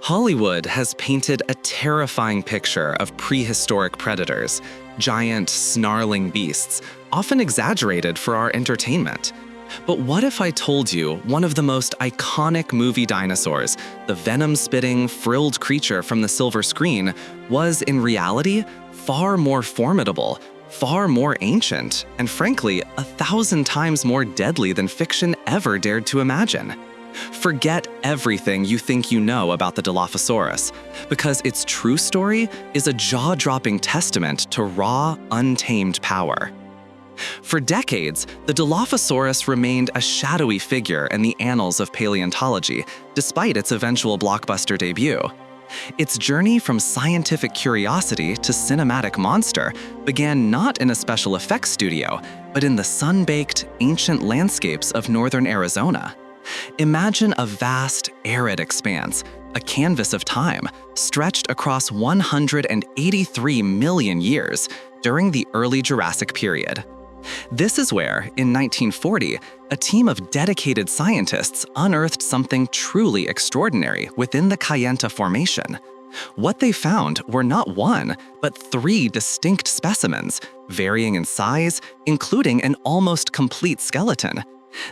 Hollywood has painted a terrifying picture of prehistoric predators, giant, snarling beasts, often exaggerated for our entertainment. But what if I told you one of the most iconic movie dinosaurs, the venom-spitting, frilled creature from the silver screen, was in reality far more formidable, far more ancient, and frankly, 1,000 times more deadly than fiction ever dared to imagine? Forget everything you think you know about the Dilophosaurus, because its true story is a jaw-dropping testament to raw, untamed power. For decades, the Dilophosaurus remained a shadowy figure in the annals of paleontology, despite its eventual blockbuster debut. Its journey from scientific curiosity to cinematic monster began not in a special effects studio, but in the sun-baked, ancient landscapes of northern Arizona. Imagine a vast, arid expanse, a canvas of time, stretched across 183 million years during the Early Jurassic period. This is where, in 1940, a team of dedicated scientists unearthed something truly extraordinary within the Kayenta Formation. What they found were not one, but 3 distinct specimens, varying in size, including an almost complete skeleton.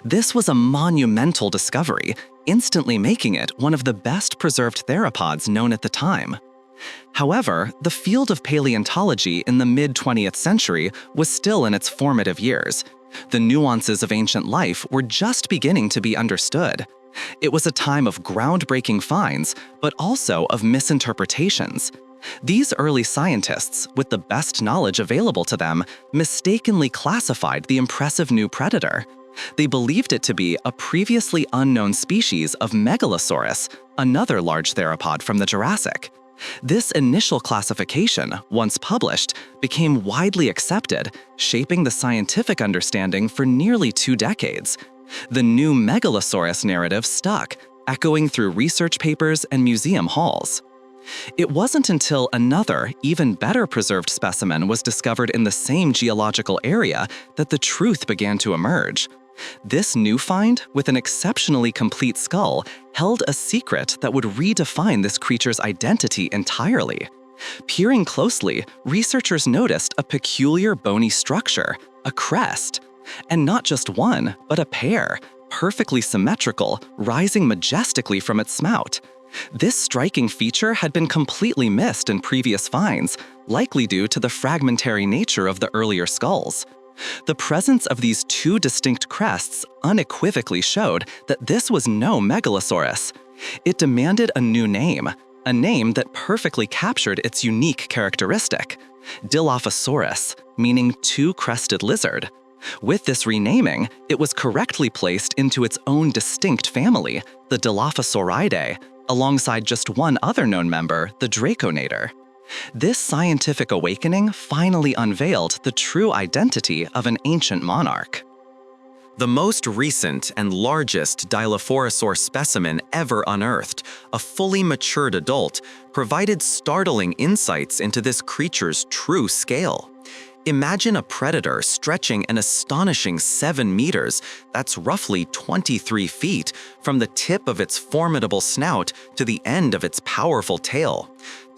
This was a monumental discovery, instantly making it one of the best preserved theropods known at the time. However, the field of paleontology in the mid-20th century was still in its formative years. The nuances of ancient life were just beginning to be understood. It was a time of groundbreaking finds, but also of misinterpretations. These early scientists, with the best knowledge available to them, mistakenly classified the impressive new predator. They believed it to be a previously unknown species of Megalosaurus, another large theropod from the Jurassic. This initial classification, once published, became widely accepted, shaping the scientific understanding for nearly 2 decades. The new Megalosaurus narrative stuck, echoing through research papers and museum halls. It wasn't until another, even better preserved specimen was discovered in the same geological area that the truth began to emerge. This new find, with an exceptionally complete skull, held a secret that would redefine this creature's identity entirely. Peering closely, researchers noticed a peculiar bony structure, a crest. And not just one, but a pair, perfectly symmetrical, rising majestically from its snout. This striking feature had been completely missed in previous finds, likely due to the fragmentary nature of the earlier skulls. The presence of these 2 distinct crests unequivocally showed that this was no Megalosaurus. It demanded a new name, a name that perfectly captured its unique characteristic: Dilophosaurus, meaning 2-crested lizard. With this renaming, it was correctly placed into its own distinct family, the Dilophosauridae, alongside just one other known member, the Draconator. This scientific awakening finally unveiled the true identity of an ancient monarch. The most recent and largest Dilophosaurus specimen ever unearthed, a fully matured adult, provided startling insights into this creature's true scale. Imagine a predator stretching an astonishing 7 meters, that's roughly 23 feet, from the tip of its formidable snout to the end of its powerful tail.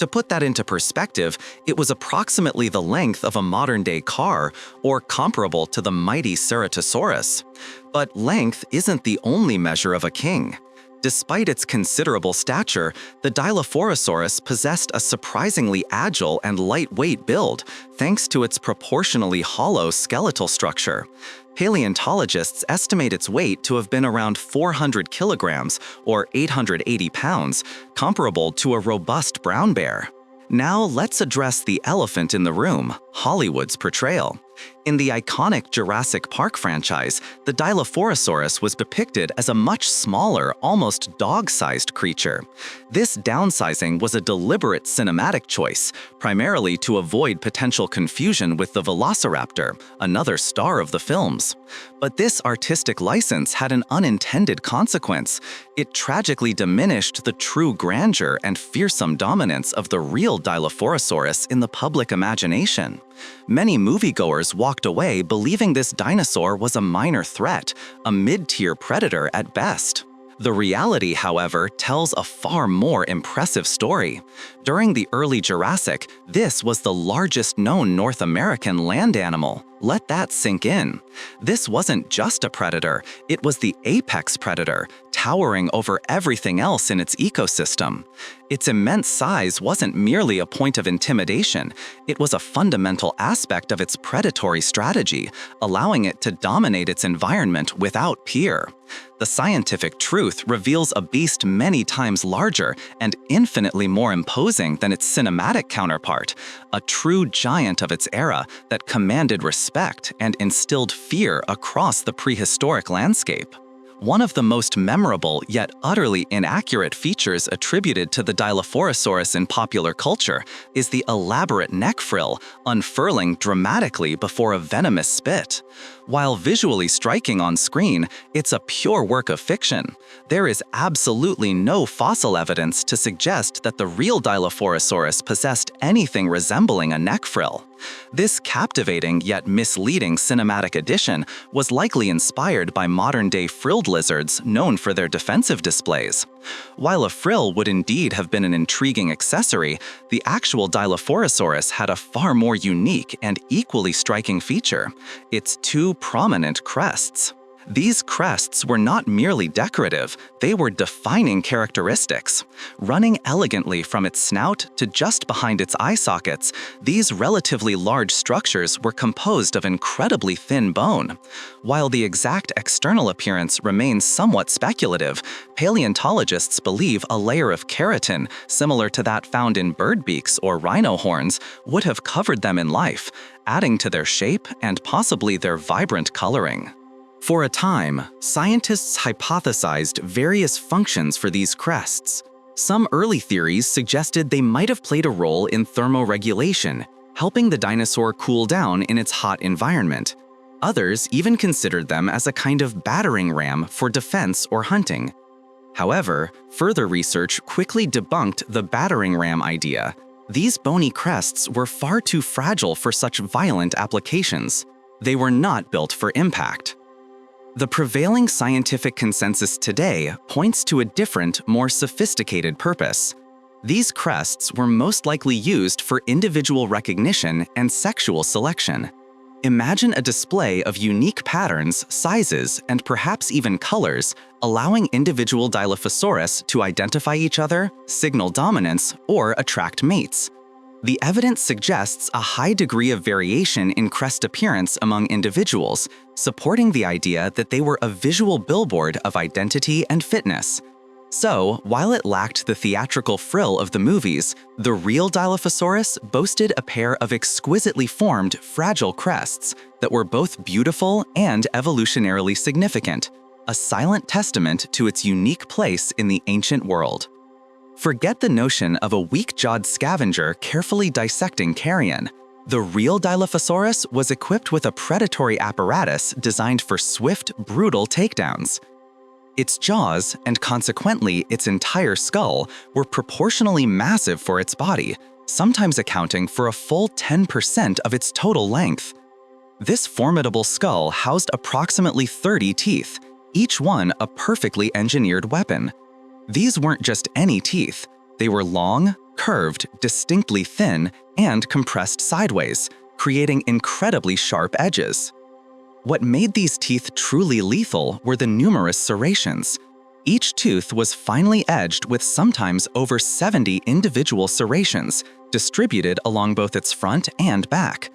To put that into perspective, it was approximately the length of a modern-day car, or comparable to the mighty Ceratosaurus. But length isn't the only measure of a king. Despite its considerable stature, the Dilophosaurus possessed a surprisingly agile and lightweight build, thanks to its proportionally hollow skeletal structure. Paleontologists estimate its weight to have been around 400 kilograms, or 880 pounds, comparable to a robust brown bear. Now let's address the elephant in the room, Hollywood's portrayal. In the iconic Jurassic Park franchise, the Dilophosaurus was depicted as a much smaller, almost dog-sized creature. This downsizing was a deliberate cinematic choice, primarily to avoid potential confusion with the Velociraptor, another star of the films. But this artistic license had an unintended consequence. It tragically diminished the true grandeur and fearsome dominance of the real Dilophosaurus in the public imagination. Many moviegoers walked away believing this dinosaur was a minor threat, a mid-tier predator at best. The reality, however, tells a far more impressive story. During the early Jurassic, this was the largest known North American land animal. Let that sink in. This wasn't just a predator, it was the apex predator, towering over everything else in its ecosystem. Its immense size wasn't merely a point of intimidation, it was a fundamental aspect of its predatory strategy, allowing it to dominate its environment without peer. The scientific truth reveals a beast many times larger and infinitely more imposing than its cinematic counterpart, a true giant of its era that commanded respect and instilled fear across the prehistoric landscape. One of the most memorable yet utterly inaccurate features attributed to the Dilophosaurus in popular culture is the elaborate neck frill unfurling dramatically before a venomous spit. While visually striking on screen, it's a pure work of fiction. There is absolutely no fossil evidence to suggest that the real Dilophosaurus possessed anything resembling a neck frill. This captivating yet misleading cinematic addition was likely inspired by modern-day frilled lizards known for their defensive displays. While a frill would indeed have been an intriguing accessory, the actual Dilophosaurus had a far more unique and equally striking feature: its two prominent crests. These crests were not merely decorative, they were defining characteristics. Running elegantly from its snout to just behind its eye sockets, these relatively large structures were composed of incredibly thin bone. While the exact external appearance remains somewhat speculative, paleontologists believe a layer of keratin, similar to that found in bird beaks or rhino horns, would have covered them in life, adding to their shape and possibly their vibrant coloring. For a time, scientists hypothesized various functions for these crests. Some early theories suggested they might have played a role in thermoregulation, helping the dinosaur cool down in its hot environment. Others even considered them as a kind of battering ram for defense or hunting. However, further research quickly debunked the battering ram idea. These bony crests were far too fragile for such violent applications. They were not built for impact. The prevailing scientific consensus today points to a different, more sophisticated purpose. These crests were most likely used for individual recognition and sexual selection. Imagine a display of unique patterns, sizes, and perhaps even colors, allowing individual Dilophosaurus to identify each other, signal dominance, or attract mates. The evidence suggests a high degree of variation in crest appearance among individuals, supporting the idea that they were a visual billboard of identity and fitness. So, while it lacked the theatrical frill of the movies, the real Dilophosaurus boasted a pair of exquisitely formed, fragile crests that were both beautiful and evolutionarily significant, a silent testament to its unique place in the ancient world. Forget the notion of a weak-jawed scavenger carefully dissecting carrion. The real Dilophosaurus was equipped with a predatory apparatus designed for swift, brutal takedowns. Its jaws, and consequently its entire skull, were proportionally massive for its body, sometimes accounting for a full 10% of its total length. This formidable skull housed approximately 30 teeth, each one a perfectly engineered weapon. These weren't just any teeth. They were long, curved, distinctly thin, and compressed sideways, creating incredibly sharp edges. What made these teeth truly lethal were the numerous serrations. Each tooth was finely edged with sometimes over 70 individual serrations, distributed along both its front and back.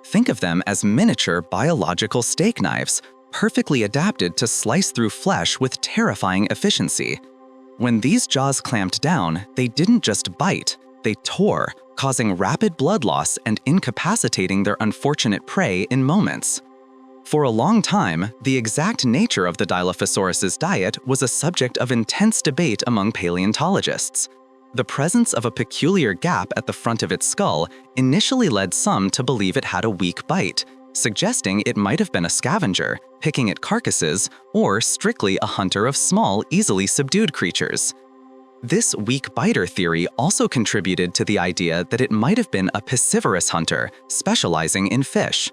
Think of them as miniature biological steak knives, perfectly adapted to slice through flesh with terrifying efficiency. When these jaws clamped down, they didn't just bite, they tore, causing rapid blood loss and incapacitating their unfortunate prey in moments. For a long time, the exact nature of the Dilophosaurus's diet was a subject of intense debate among paleontologists. The presence of a peculiar gap at the front of its skull initially led some to believe it had a weak bite, suggesting it might have been a scavenger, picking at carcasses, or strictly a hunter of small, easily subdued creatures. This weak biter theory also contributed to the idea that it might have been a piscivorous hunter, specializing in fish.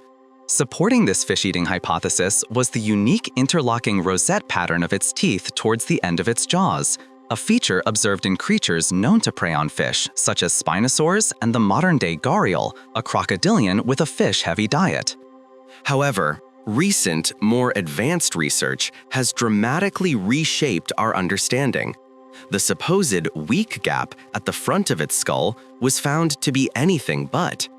Supporting this fish-eating hypothesis was the unique interlocking rosette pattern of its teeth towards the end of its jaws, a feature observed in creatures known to prey on fish, such as spinosaurs and the modern-day gharial, a crocodilian with a fish-heavy diet. However, recent, more advanced research has dramatically reshaped our understanding. The supposed weak gap at the front of its skull was found to be anything but.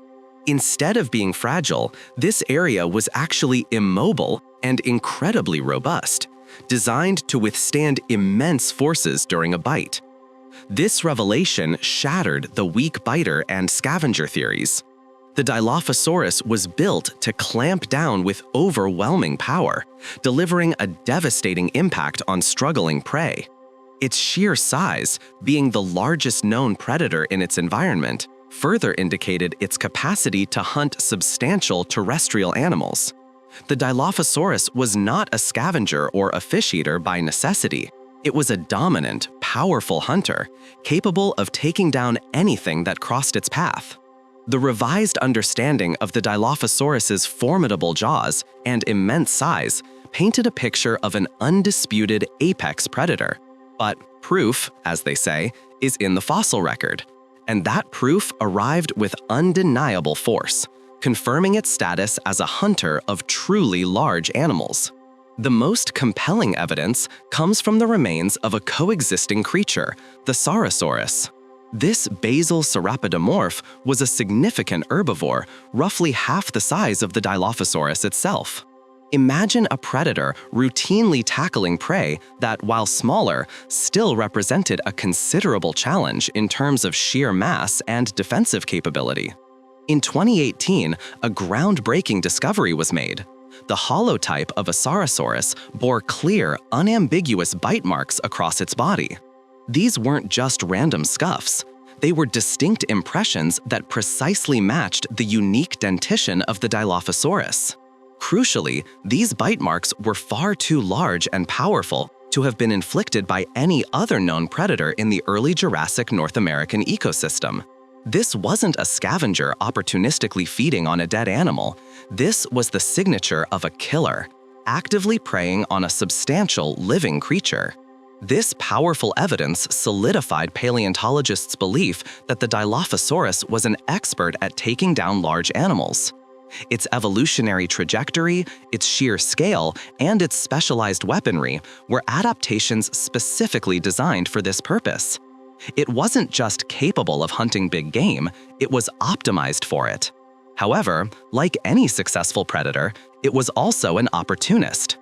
Instead of being fragile, this area was actually immobile and incredibly robust, designed to withstand immense forces during a bite. This revelation shattered the weak biter and scavenger theories. The Dilophosaurus was built to clamp down with overwhelming power, delivering a devastating impact on struggling prey. Its sheer size, being the largest known predator in its environment, further indicated its capacity to hunt substantial terrestrial animals. The Dilophosaurus was not a scavenger or a fish eater by necessity. It was a dominant, powerful hunter, capable of taking down anything that crossed its path. The revised understanding of the Dilophosaurus's formidable jaws and immense size painted a picture of an undisputed apex predator. But proof, as they say, is in the fossil record. And that proof arrived with undeniable force, confirming its status as a hunter of truly large animals. The most compelling evidence comes from the remains of a coexisting creature, the Saurosaurus. This basal sauropodomorph was a significant herbivore, roughly half the size of the Dilophosaurus itself. Imagine a predator routinely tackling prey that, while smaller, still represented a considerable challenge in terms of sheer mass and defensive capability. In 2018, a groundbreaking discovery was made. The holotype of a Saurosaurus bore clear, unambiguous bite marks across its body. These weren't just random scuffs. They were distinct impressions that precisely matched the unique dentition of the Dilophosaurus. Crucially, these bite marks were far too large and powerful to have been inflicted by any other known predator in the early Jurassic North American ecosystem. This wasn't a scavenger opportunistically feeding on a dead animal. This was the signature of a killer, actively preying on a substantial living creature. This powerful evidence solidified paleontologists' belief that the Dilophosaurus was an expert at taking down large animals. Its evolutionary trajectory, its sheer scale, and its specialized weaponry were adaptations specifically designed for this purpose. It wasn't just capable of hunting big game, it was optimized for it. However, like any successful predator, it was also an opportunist.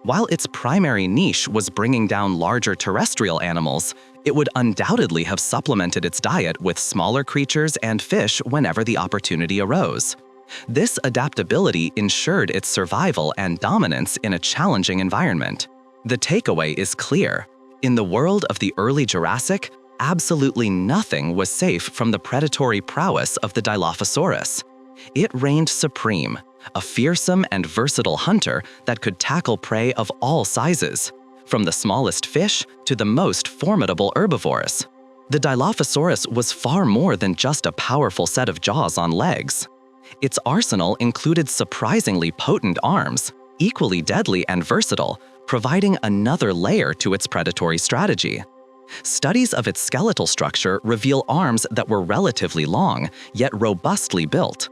While its primary niche was bringing down larger terrestrial animals, it would undoubtedly have supplemented its diet with smaller creatures and fish whenever the opportunity arose. This adaptability ensured its survival and dominance in a challenging environment. The takeaway is clear. In the world of the early Jurassic, absolutely nothing was safe from the predatory prowess of the Dilophosaurus. It reigned supreme, a fearsome and versatile hunter that could tackle prey of all sizes, from the smallest fish to the most formidable herbivores. The Dilophosaurus was far more than just a powerful set of jaws on legs. Its arsenal included surprisingly potent arms, equally deadly and versatile, providing another layer to its predatory strategy. Studies of its skeletal structure reveal arms that were relatively long, yet robustly built.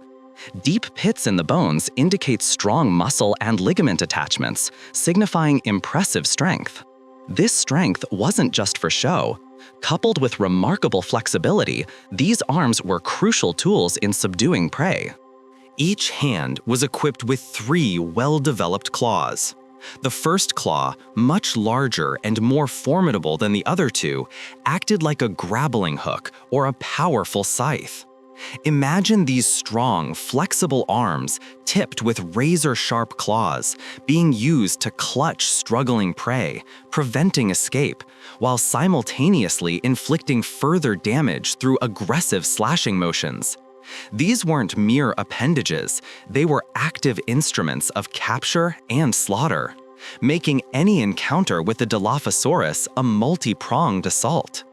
Deep pits in the bones indicate strong muscle and ligament attachments, signifying impressive strength. This strength wasn't just for show. Coupled with remarkable flexibility, these arms were crucial tools in subduing prey. Each hand was equipped with 3 well-developed claws. The first claw, much larger and more formidable than the other 2, acted like a grappling hook or a powerful scythe. Imagine these strong, flexible arms tipped with razor-sharp claws being used to clutch struggling prey, preventing escape, while simultaneously inflicting further damage through aggressive slashing motions. These weren't mere appendages, they were active instruments of capture and slaughter, making any encounter with the Dilophosaurus a multi-pronged assault.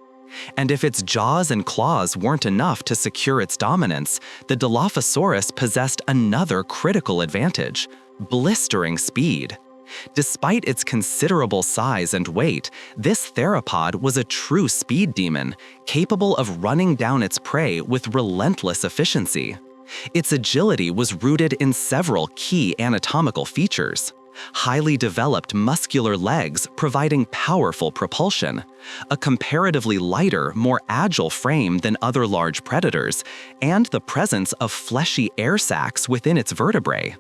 And if its jaws and claws weren't enough to secure its dominance, the Dilophosaurus possessed another critical advantage: blistering speed. Despite its considerable size and weight, this theropod was a true speed demon, capable of running down its prey with relentless efficiency. Its agility was rooted in several key anatomical features: highly developed muscular legs providing powerful propulsion, a comparatively lighter, more agile frame than other large predators, and the presence of fleshy air sacs within its vertebrae.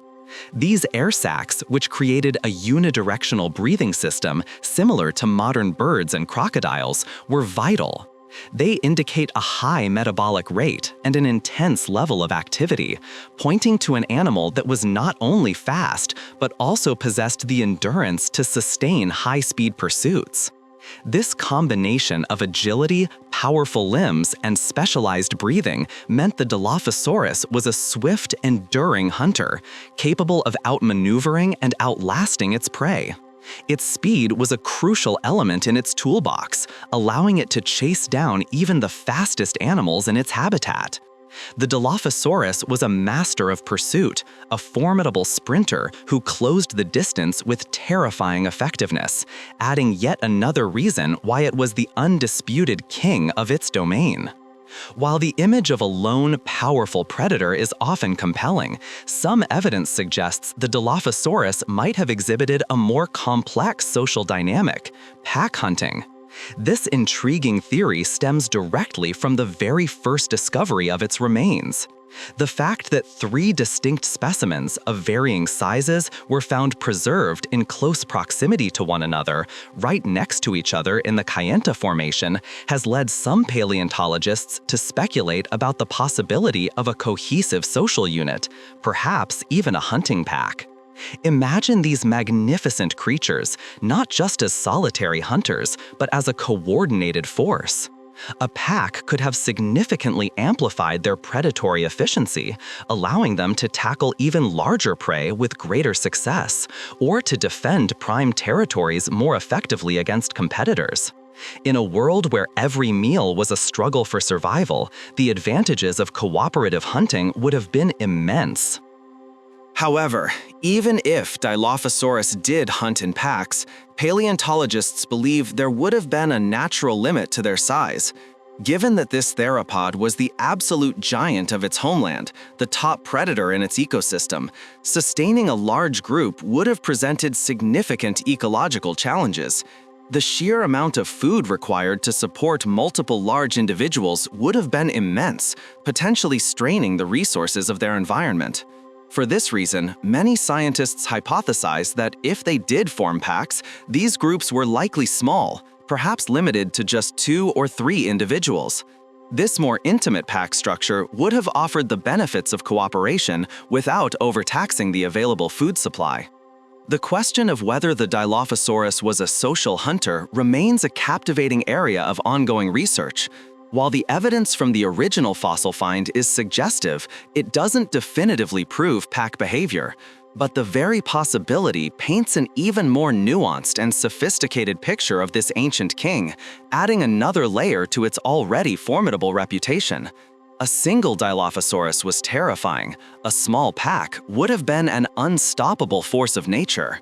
These air sacs, which created a unidirectional breathing system similar to modern birds and crocodiles, were vital. They indicate a high metabolic rate and an intense level of activity, pointing to an animal that was not only fast, but also possessed the endurance to sustain high-speed pursuits. This combination of agility, powerful limbs, and specialized breathing meant the Dilophosaurus was a swift, enduring hunter, capable of outmaneuvering and outlasting its prey. Its speed was a crucial element in its toolbox, allowing it to chase down even the fastest animals in its habitat. The Dilophosaurus was a master of pursuit, a formidable sprinter who closed the distance with terrifying effectiveness, adding yet another reason why it was the undisputed king of its domain. While the image of a lone, powerful predator is often compelling, some evidence suggests the Dilophosaurus might have exhibited a more complex social dynamic: pack hunting. This intriguing theory stems directly from the very first discovery of its remains. The fact that 3 distinct specimens of varying sizes were found preserved in close proximity to one another, right next to each other in the Kayenta Formation, has led some paleontologists to speculate about the possibility of a cohesive social unit, perhaps even a hunting pack. Imagine these magnificent creatures, not just as solitary hunters, but as a coordinated force. A pack could have significantly amplified their predatory efficiency, allowing them to tackle even larger prey with greater success, or to defend prime territories more effectively against competitors. In a world where every meal was a struggle for survival, the advantages of cooperative hunting would have been immense. However, even if Dilophosaurus did hunt in packs, paleontologists believe there would have been a natural limit to their size. Given that this theropod was the absolute giant of its homeland, the top predator in its ecosystem, sustaining a large group would have presented significant ecological challenges. The sheer amount of food required to support multiple large individuals would have been immense, potentially straining the resources of their environment. For this reason, many scientists hypothesize that if they did form packs, these groups were likely small, perhaps limited to just 2 or 3 individuals. This more intimate pack structure would have offered the benefits of cooperation without overtaxing the available food supply. The question of whether the Dilophosaurus was a social hunter remains a captivating area of ongoing research. While the evidence from the original fossil find is suggestive, it doesn't definitively prove pack behavior. But the very possibility paints an even more nuanced and sophisticated picture of this ancient king, adding another layer to its already formidable reputation. A single Dilophosaurus was terrifying. A small pack would have been an unstoppable force of nature.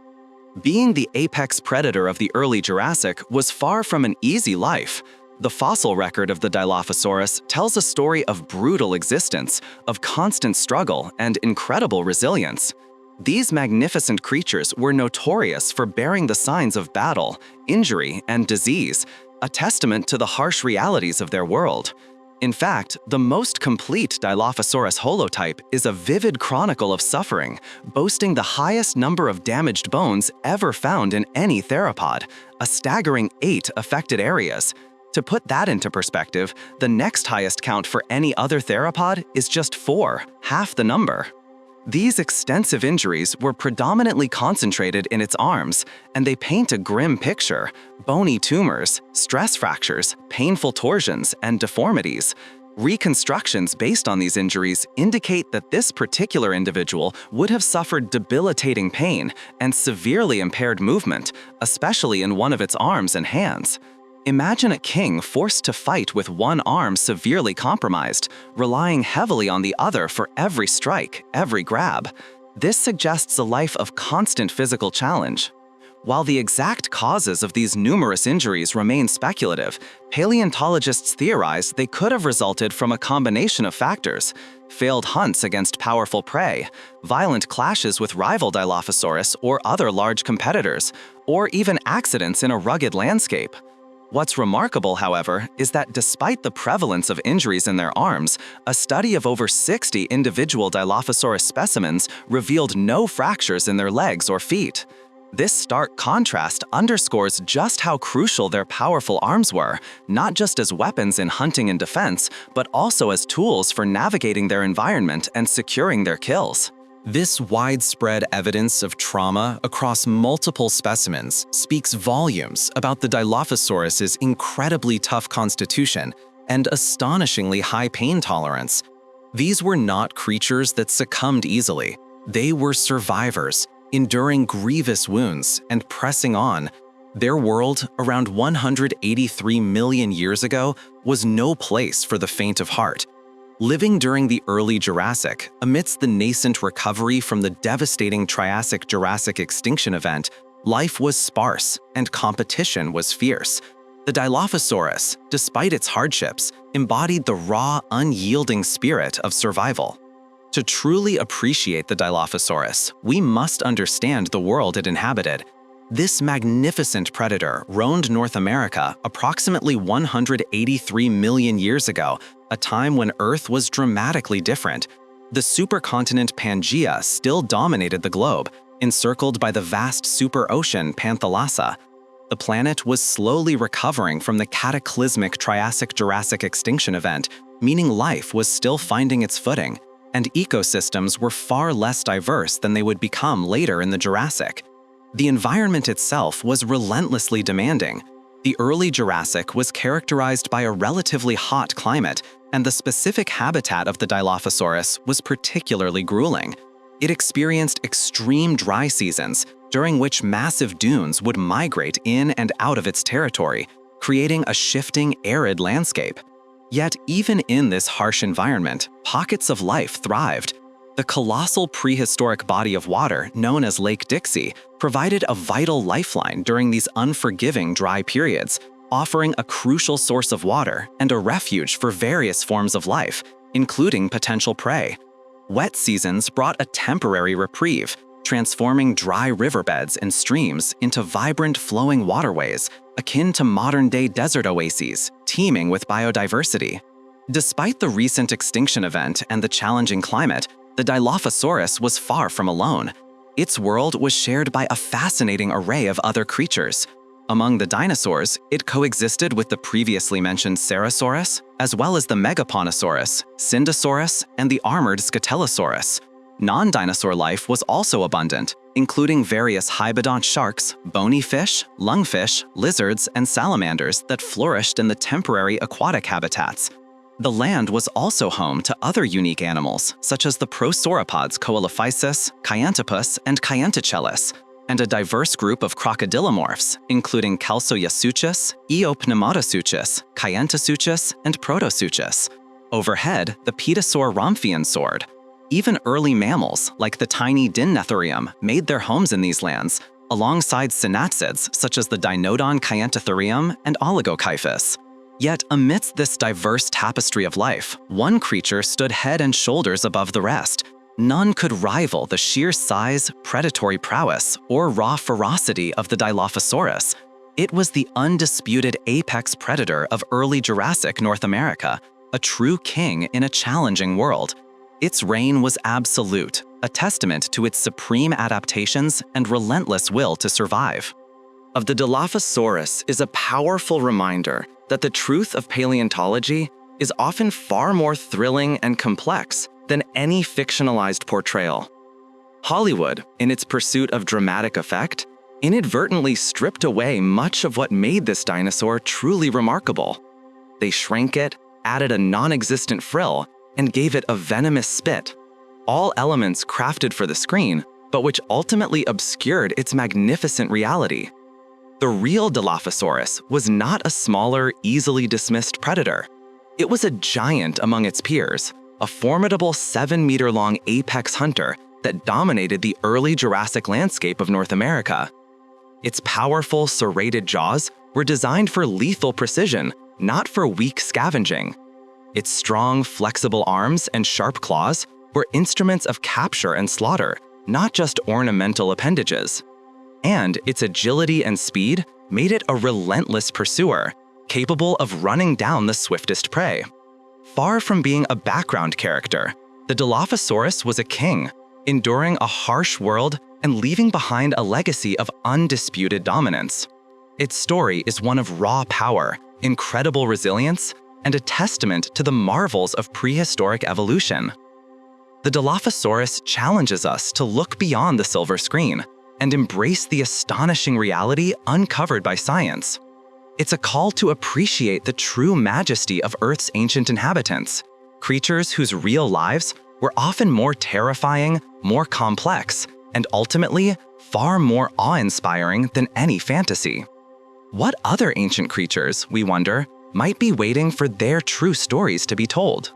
Being the apex predator of the early Jurassic was far from an easy life. The fossil record of the Dilophosaurus tells a story of brutal existence, of constant struggle, and incredible resilience. These magnificent creatures were notorious for bearing the signs of battle, injury, and disease, a testament to the harsh realities of their world. In fact, the most complete Dilophosaurus holotype is a vivid chronicle of suffering, boasting the highest number of damaged bones ever found in any theropod, a staggering 8 affected areas. To put that into perspective, the next highest count for any other theropod is just 4, half the number. These extensive injuries were predominantly concentrated in its arms, and they paint a grim picture: bony tumors, stress fractures, painful torsions, and deformities. Reconstructions based on these injuries indicate that this particular individual would have suffered debilitating pain and severely impaired movement, especially in one of its arms and hands. Imagine a king forced to fight with one arm severely compromised, relying heavily on the other for every strike, every grab. This suggests a life of constant physical challenge. While the exact causes of these numerous injuries remain speculative, paleontologists theorize they could have resulted from a combination of factors: failed hunts against powerful prey, violent clashes with rival Dilophosaurus or other large competitors, or even accidents in a rugged landscape. What's remarkable, however, is that despite the prevalence of injuries in their arms, a study of over 60 individual Dilophosaurus specimens revealed no fractures in their legs or feet. This stark contrast underscores just how crucial their powerful arms were, not just as weapons in hunting and defense, but also as tools for navigating their environment and securing their kills. This widespread evidence of trauma across multiple specimens speaks volumes about the Dilophosaurus's incredibly tough constitution and astonishingly high pain tolerance. These were not creatures that succumbed easily. They were survivors, enduring grievous wounds and pressing on. Their world, around 183 million years ago, was no place for the faint of heart. Living during the early Jurassic, amidst the nascent recovery from the devastating Triassic-Jurassic extinction event, life was sparse and competition was fierce. The Dilophosaurus, despite its hardships, embodied the raw, unyielding spirit of survival. To truly appreciate the Dilophosaurus, we must understand the world it inhabited. This magnificent predator roamed North America approximately 183 million years ago, a time when Earth was dramatically different. The supercontinent Pangaea still dominated the globe, encircled by the vast superocean Panthalassa. The planet was slowly recovering from the cataclysmic Triassic-Jurassic extinction event, meaning life was still finding its footing, and ecosystems were far less diverse than they would become later in the Jurassic. The environment itself was relentlessly demanding. The early Jurassic was characterized by a relatively hot climate, and the specific habitat of the Dilophosaurus was particularly grueling. It experienced extreme dry seasons, during which massive dunes would migrate in and out of its territory, creating a shifting, arid landscape. Yet, even in this harsh environment, pockets of life thrived. The colossal prehistoric body of water known as Lake Dixie provided a vital lifeline during these unforgiving dry periods, offering a crucial source of water and a refuge for various forms of life, including potential prey. Wet seasons brought a temporary reprieve, transforming dry riverbeds and streams into vibrant flowing waterways, akin to modern-day desert oases, teeming with biodiversity. Despite the recent extinction event and the challenging climate, the Dilophosaurus was far from alone. Its world was shared by a fascinating array of other creatures. Among the dinosaurs, it coexisted with the previously mentioned Cerosaurus, as well as the Megaponosaurus, Syndosaurus, and the armored Scutellosaurus. Non-dinosaur life was also abundant, including various hybodont sharks, bony fish, lungfish, lizards, and salamanders that flourished in the temporary aquatic habitats. The land was also home to other unique animals, such as the prosauropods Coelophysis, Kyanthopus, and Kyantichellus, and a diverse group of crocodilomorphs, including Chalcoyasuchus, Eopneumatosuchus, Kyantosuchus, and Protosuchus. Overhead, the petasaur Romphian soared. Even early mammals, like the tiny Dinnetherium, made their homes in these lands, alongside synatsids such as the Dinodon Kyantotherium and Oligokyphus. Yet, amidst this diverse tapestry of life, one creature stood head and shoulders above the rest. None could rival the sheer size, predatory prowess, or raw ferocity of the Dilophosaurus. It was the undisputed apex predator of early Jurassic North America, a true king in a challenging world. Its reign was absolute, a testament to its supreme adaptations and relentless will to survive. Of the Dilophosaurus is a powerful reminder that the truth of paleontology is often far more thrilling and complex than any fictionalized portrayal. Hollywood, in its pursuit of dramatic effect, inadvertently stripped away much of what made this dinosaur truly remarkable. They shrank it, added a non-existent frill, and gave it a venomous spit, all elements crafted for the screen, but which ultimately obscured its magnificent reality. The real Dilophosaurus was not a smaller, easily dismissed predator. It was a giant among its peers, a formidable 7-meter-long apex hunter that dominated the early Jurassic landscape of North America. Its powerful, serrated jaws were designed for lethal precision, not for weak scavenging. Its strong, flexible arms and sharp claws were instruments of capture and slaughter, not just ornamental appendages. And its agility and speed made it a relentless pursuer, capable of running down the swiftest prey. Far from being a background character, the Dilophosaurus was a king, enduring a harsh world and leaving behind a legacy of undisputed dominance. Its story is one of raw power, incredible resilience, and a testament to the marvels of prehistoric evolution. The Dilophosaurus challenges us to look beyond the silver screen and embrace the astonishing reality uncovered by science. It's a call to appreciate the true majesty of Earth's ancient inhabitants, creatures whose real lives were often more terrifying, more complex, and ultimately far more awe-inspiring than any fantasy. What other ancient creatures, we wonder, might be waiting for their true stories to be told?